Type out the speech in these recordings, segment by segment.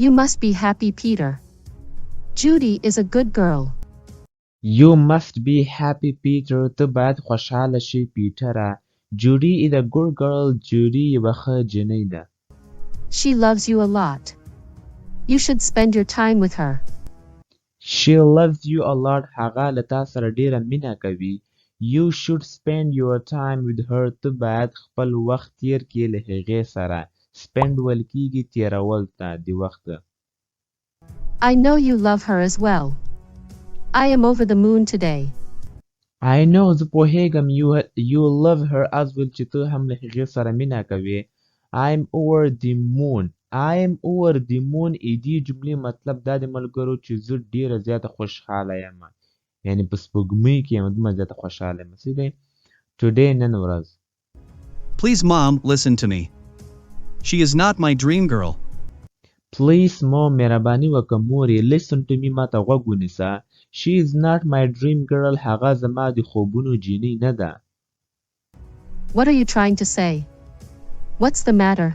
You must be happy, Peter. Judy is a good girl. You must be happy, Peter. ته باید خوشحاله شي پیټره. Judy is a good girl. Judy یوه ښه جنۍ ده. She loves you a lot. You should spend your time with her. She loves you a lot. هغه له تا سره ډیره مینه کوي. You should spend your time with her. ته باید خپل وخت تیر کړې له هغې سره. Spend ویل کیږي تیرول ته د وخت. I know you love her as well. I am over the moon today. I know زه پوهیږم you love her as well چې ته هم له هغې سره مینه کوې. I'm over the moon. I'm over the moon دې جملې مطلب دا د ملګرو چې زه ډیره زیاته خوشحاله یم. یعنې په سپوږمۍ کې یم دومره زیاته خوشحاله یم. څه دی؟ Today نن ورځ. Please mom, listen to me. She is not my dream girl. Please mom مهرباني وکړه مورې. Listen to me ما ته غوږ ونیسه. She is not my dream girl. هغه زما د خوبونو جینۍ نه ده. What are you trying to say? What's the matter?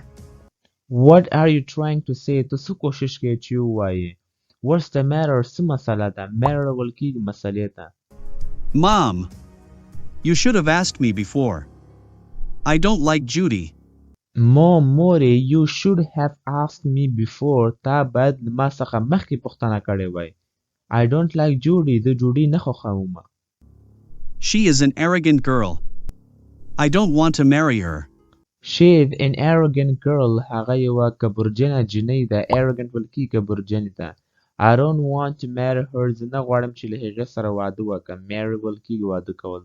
What are you trying to say? ته څه کوشش کوې چې ووایې؟ What's the matter? څه مسله ده؟ matter ویل کیږي مسلې ته. Mom, you should have asked me before. I don't like Judy. مورې you should have asked me before. تا باید ما څخه مخکې پوښتنه کړې وای. I don't like Judy. زه جوډي نه خوښوم. She is an arrogant girl. I don't want to marry her. She is an arrogant girl. هغه یوه کبرجنه جنۍ ده. arrogant ویل کیږي کبرجنې ته. I don't want to marry her. زه نه غواړم چې له هغې سره واده وکړم. marry ویل کیږي واده کول.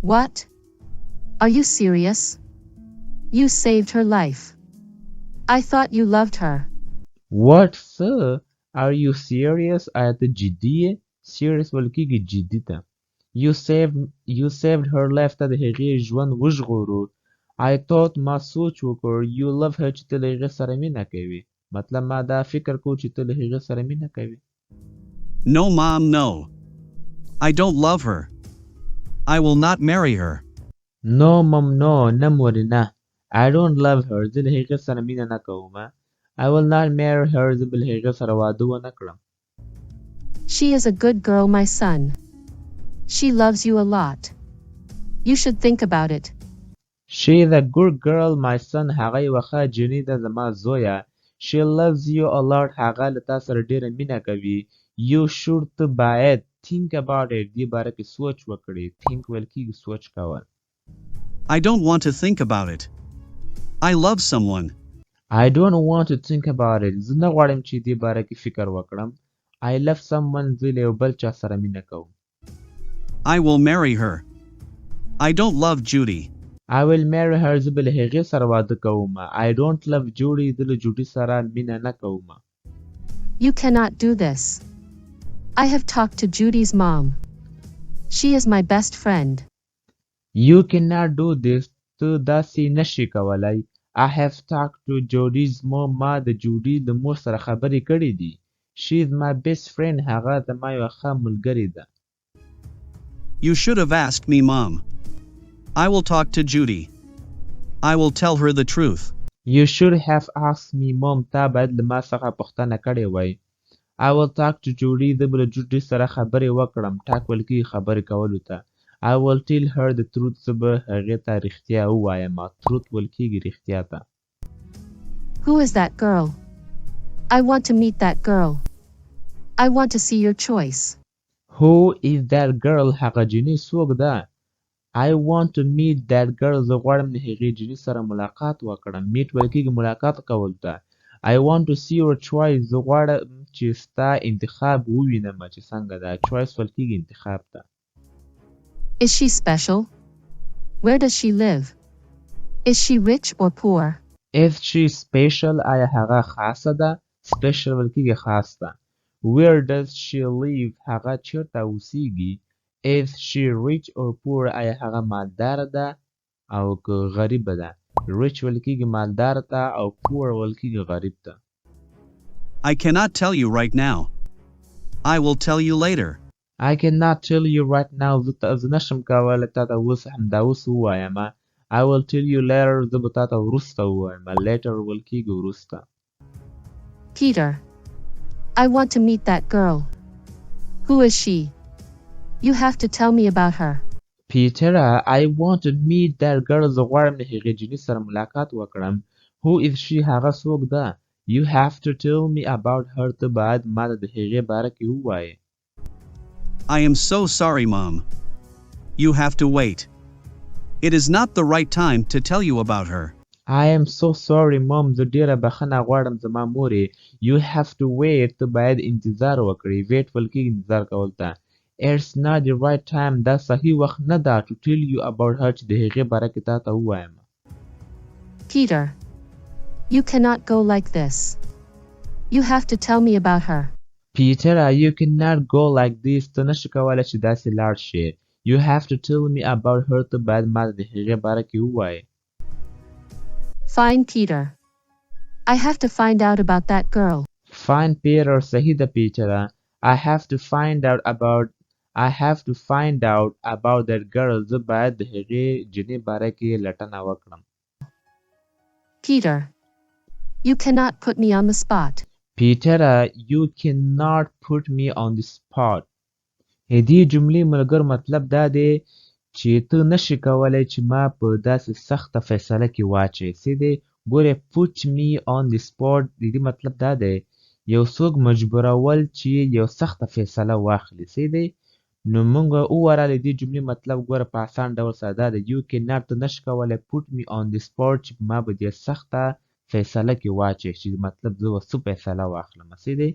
What? Are you serious? You saved her life. I thought you loved her. What, sir? Are you serious? آیا ته جدي یې؟ serious ویل کیږي جدي ته. You saved her life. ته د هغې ژوند وژغورو. I thought ما سوچ وکړ you love her چې ته له هغې سره مینه کوې. مطلب ما دا فکر کو چې ته له هغې سره مینه کوې. No mom, no. I don't love her. I will not marry her. No mom, no. نه مورې نه. I don't love her. زه له هغې سره مینه نه کوم. I will not marry her. زه به له هغې سره واده ونه کړم. She is a good girl, my son. She loves you a lot. You should think about it. She is a good girl, my son. هغه یوه ښه جنۍ ده زما زویه. She loves you a lot. هغه له تا سره ډیره مینه کوي. You should ته باید think about it. دې باره کې سوچ وکړې. think ویل کیږي سوچ کول. I don't want to think about it. I love someone. I don't want to think about it. زه نه غواړم چې دې باره کې فکر وکړم. I love someone. زه له یو بل چا سره مینه کوم. I will marry her. I don't love Judy. I will marry her. زه به له هغې سره واده کوم. I don't love Judy. زه له جوډي سره مینه نه کوم. You cannot do this. I have talked to Judy's mom. She is my best friend. You cannot do this. ته داسې نشي کولی. I have talked to Judy's mom. ما د جوډي د مور سره خبرې کړې دي. She is my best friend. هغه زما یوه ښه ملګرې ده. You should have asked me, Mom. I will talk to Judy. I will tell her the truth. You should have asked me, Mom. تا باید له ما څخه پوښتنه کړې وای. I will talk to Judy. زه به له جوډي سره خبرې وکړم. talk ویل کیږي خبرې کولو ته. I will tell her the truth. زه به هغې ته رښتیا ووایم. truth ویل کیږي رښتیا ته. Who is that girl? I want to meet that girl. I want to see your choice. Who is that girl? هغه جنۍ څوک ده؟ I want to meet that girl. زه غواړم د هغې جنۍ سره ملاقات وکړم. meet ویل کیږي ملاقات کول ته. I want to see your choice. زه غواړم چې ستا انتخاب ووینم چې څنګه ده. choice ویل کیږي انتخاب ته. Is she special? Where does she live? Is she rich or poor? Is she special? آیا هغه خاصه ده؟ special ویل کیږي خاص ده. Where does she live? هغه چیرته اوسیږي. Is she rich or poor? آیا هغه مالدار ده او که غریب ده. rich ویل کیږي مالدار ته او poor ویل کیږي غریب ته. I cannot tell you right now. I will tell you later. I cannot tell you right now. زه نشم کولی تا ته اوس همدا اوس ووایم. I will tell you later. زه به تا ته وروسته ووایم. later ویل کیږي وروسته. Peter. I want to meet that girl. Who is she? You have to tell me about her. Peter, I want to meet that girl. زه غواړم له هغې جینۍ سره ملاقات وکړم. Who is she? هغه څوک ده؟ You have to tell me about her. ته باید ما ته د هغې باره کې ووایې. I am so sorry, Mom. You have to wait. It is not the right time to tell you about her. I am so sorry, Mom. زه ډېره بخښنه غواړم زما مورې. You have to wait. ته باید انتظار وکړې. wait ویل کېږي انتظار کول ته. It's not the right time. دا صحیح وخت نه ده to tell you about her چې د هغې باره کې تا ته ووایم. Peter. You cannot go like this. You have to tell me about her. Peter, you cannot go like this. ته نشې کولی چې داسې لاړ شې. You have to tell me about her. ته باید ما ته د هغې باره کې ووایې. Fine, Peter. I have to find out about that girl. Fine, Peter. صحیح ده Peter. I have to find out about that girl. زه باید د هغې جینۍ باره کې لټنه وکړم. Peter. You cannot put me on the spot. Peter, you cannot put me on the spot. دې جملې ملګر مطلب دا دی چې ته نشې کولی چې ما په داسې سخته فیصله کې واچوې. څه دی؟ ګورې put me on the spot د دې مطلب دا دی یو څوک مجبورول چې یو سخته فیصله واخلي. څه دی؟ نو موږ ووایو د دې جملې مطلب ګوره په اسان ډول ساده دی. You cannot ته نشې کولی put me on the spot چې ما به دې سخته فیصله کې واچوې چې مطلب زه به څه فیصله واخلم. څه دی؟